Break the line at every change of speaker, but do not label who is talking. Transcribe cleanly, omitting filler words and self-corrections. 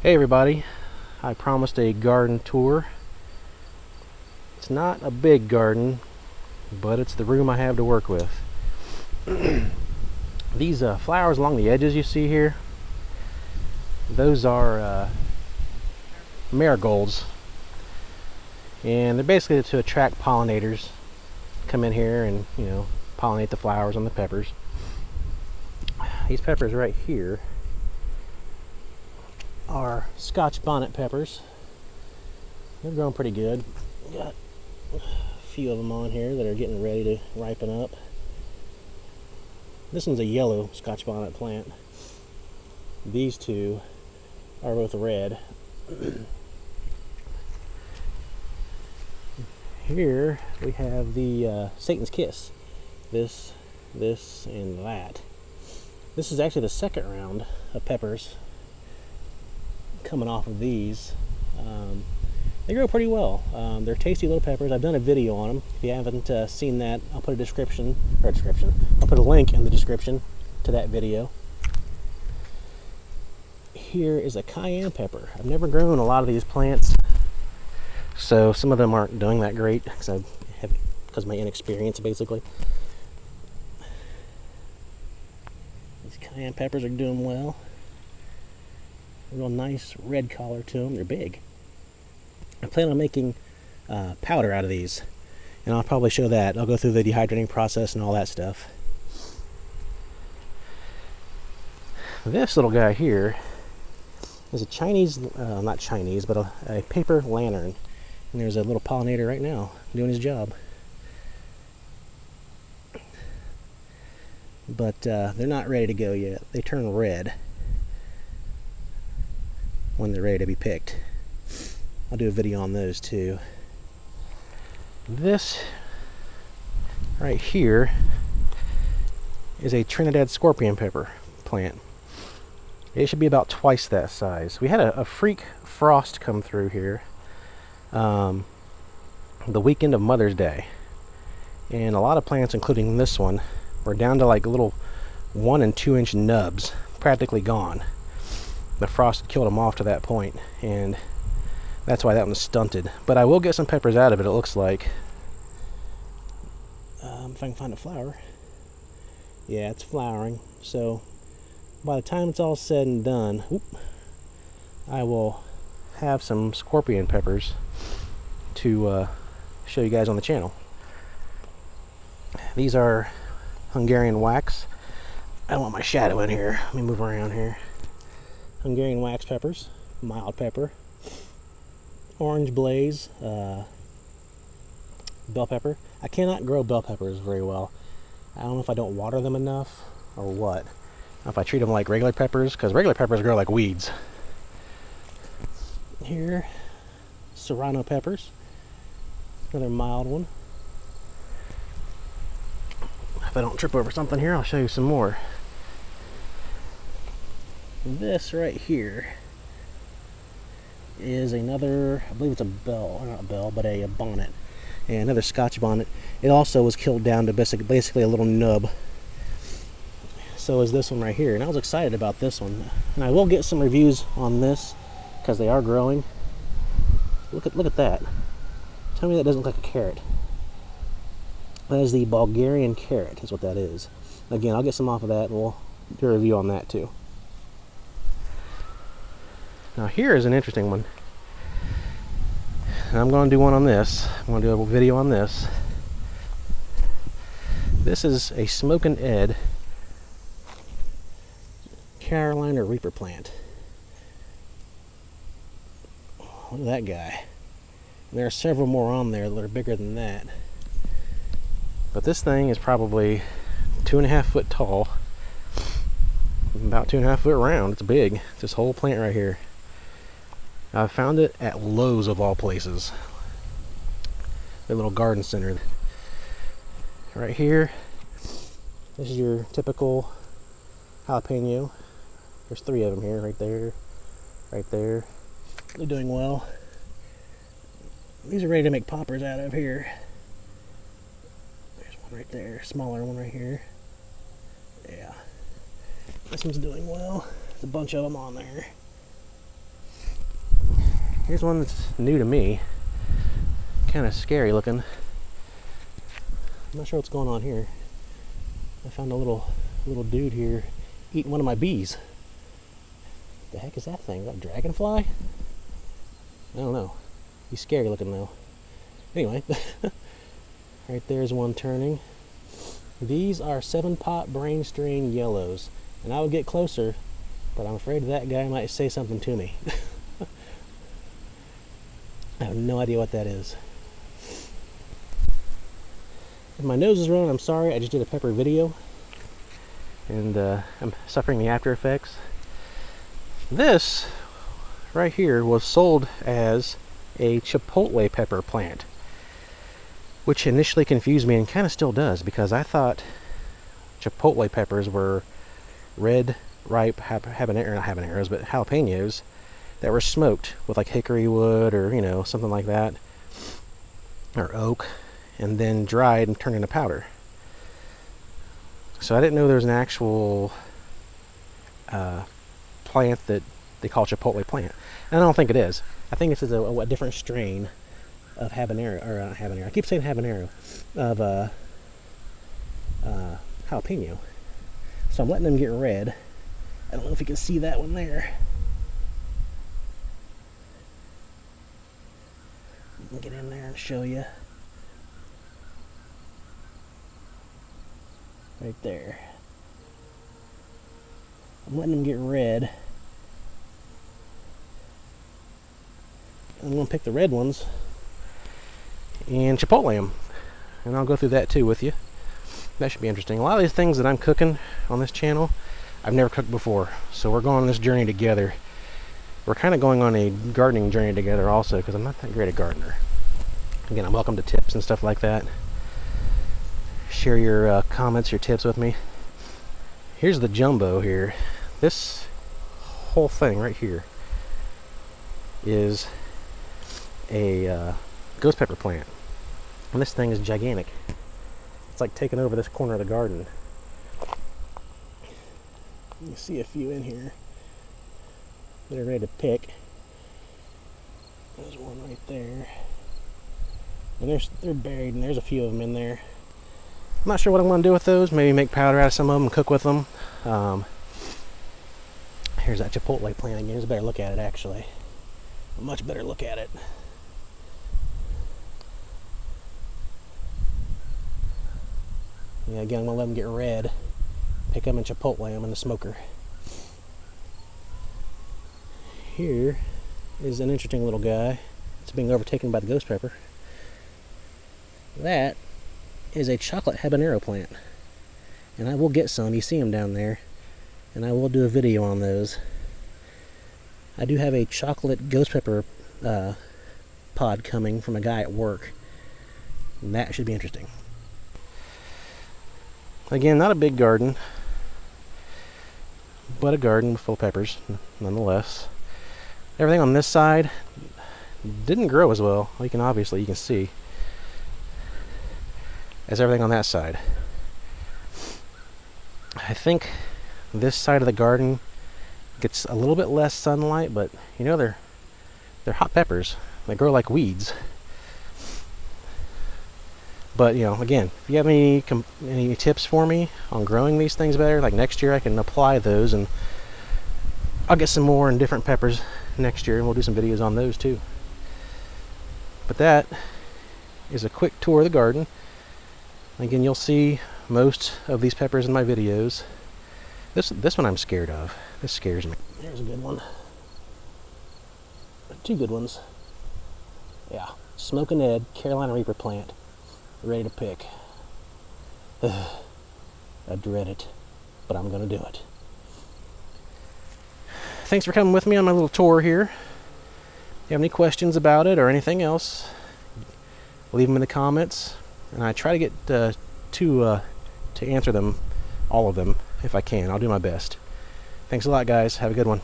Hey everybody, I promised a garden tour. It's not a big garden, but it's the room I have to work with. These flowers along the edges you see here, those are marigolds, and they're basically to attract pollinators. Come in here and pollinate the flowers on the peppers. These peppers right here are Scotch bonnet peppers. They're growing pretty good. Got a few of them on here that are getting ready to ripen up. This one's a yellow Scotch bonnet plant. These two are both red. Here we have the Satan's Kiss. This, and that. This is actually the second round of peppers coming off of these. They grow pretty well. They're tasty little peppers. I've done a video on them. If you haven't seen that, I'll put I'll put a link in the description to that video. Here is a cayenne pepper. I've never grown a lot of these plants, so some of them aren't doing that great because of my inexperience, basically. These cayenne peppers are doing well. Real nice red color to them. They're big. I plan on making powder out of these, and I'll probably show that. I'll go through the dehydrating process and all that stuff. This little guy here is a Chinese, not Chinese, but a paper lantern. And there's a little pollinator right now doing his job. But they're not ready to go yet. They turn red when they're ready to be picked. I'll do a video on those too. This right here is a Trinidad scorpion pepper plant. It should be about twice that size. We had a freak frost come through here the weekend of Mother's Day, and a lot of plants, including this one, were down to like little 1 and 2 inch nubs, practically gone. The frost killed them off to that point, and that's why that one's stunted. But I will get some peppers out of it, it looks like. If I can find a flower. Yeah, it's flowering. So by the time it's all said and done, I will have some scorpion peppers to show you guys on the channel. These are Hungarian wax. I don't want my shadow in here. Let me move around here. Hungarian wax peppers, mild pepper, orange blaze, bell pepper. I cannot grow bell peppers very well. I don't know if I don't water them enough or what. If I treat them like regular peppers, because regular peppers grow like weeds. Here, Serrano Peppers, another mild one. If I don't trip over something here, I'll show you some more. This right here is another, I believe it's a bell, or not a bell, but a bonnet. And another Scotch bonnet. It also was killed down to basically a little nub. So is this one right here. And I was excited about this one. And I will get some reviews on this because they are growing. Look at that. Tell me that doesn't look like a carrot. That is the Bulgarian carrot, is what that is. Again, I'll get some off of that and we'll do a review on that too. Now here is an interesting one. And I'm going to do one on this. I'm going to do a video on this. This is a Smokin' Ed Carolina Reaper plant. Look at that guy. And there are several more on there that are bigger than that. But this thing is probably 2.5 foot tall. About 2.5 foot round. It's big. It's this whole plant right here. I found it at Lowe's of all places. Their little garden center. Right here, this is your typical jalapeno. There's 3 of them here, right there, right there. They're doing well. These are ready to make poppers out of here. There's one right there, smaller one right here. Yeah. This one's doing well. There's a bunch of them on there. Here's one that's new to me. Kind of scary looking. I'm not sure what's going on here. I found a little dude here eating one of my bees. The heck is that thing? Is that a dragonfly? I don't know. He's scary looking though. Anyway, right there's one turning. These are 7-pot brain strain yellows. And I would get closer, but I'm afraid that guy might say something to me. I have no idea what that is. If my nose is running, I'm sorry. I just did a pepper video. And I'm suffering the after effects. This right here was sold as a Chipotle pepper plant, which initially confused me and kind of still does, because I thought Chipotle peppers were red, ripe habanero, not habaneros, but jalapenos that were smoked with like hickory wood or, you know, something like that, or oak, and then dried and turned into powder. So I didn't know there was an actual plant that they call Chipotle plant. And I don't think it is. I think this is a different strain of habanero, or not habanero. I keep saying habanero, of jalapeno. So I'm letting them get red. I don't know if you can see that one there. I can get in there and show you. Right there. I'm letting them get red. I'm going to pick the red ones and chipotle them. And I'll go through that too with you. That should be interesting. A lot of these things that I'm cooking on this channel, I've never cooked before. So we're going on this journey together. We're kind of going on a gardening journey together also, because I'm not that great a gardener. Again, I'm welcome to tips and stuff like that. Share your comments, your tips with me. Here's the jumbo here. This whole thing right here is a ghost pepper plant. And this thing is gigantic. It's like taking over this corner of the garden. You can see a few in here that are ready to pick. There's one right there. And they're buried, and there's a few of them in there. I'm not sure what I'm going to do with those. Maybe make powder out of some of them and cook with them. Here's that chipotle plant again. There's a better look at it, actually. A much better look at it. Yeah, again, I'm going to let them get red. Pick them and chipotle them in the smoker. Here is an interesting little guy. It's being overtaken by the ghost pepper. That is a chocolate habanero plant. And I will get some. You see them down there. And I will do a video on those. I do have a chocolate ghost pepper pod coming from a guy at work. And that should be interesting. Again, not a big garden, but a garden full of peppers, nonetheless. Everything on this side didn't grow as well. You can see, as everything on that side. I think this side of the garden gets a little bit less sunlight, but you know, they're hot peppers. They grow like weeds. But, you know, again, if you have any tips for me on growing these things better, like next year I can apply those, and I'll get some more and different peppers next year, and we'll do some videos on those too. But that is a quick tour of the garden. Again, you'll see most of these peppers in my videos. This one I'm scared of. This scares me. There's a good one. Two good ones. Yeah, Smokin' Ed Carolina Reaper plant. Ready to pick. I dread it, but I'm gonna do it. Thanks for coming with me on my little tour here. If you have any questions about it or anything else, leave them in the comments, and I try to get to answer them, all of them, if I can. I'll do my best. Thanks a lot, guys. Have a good one.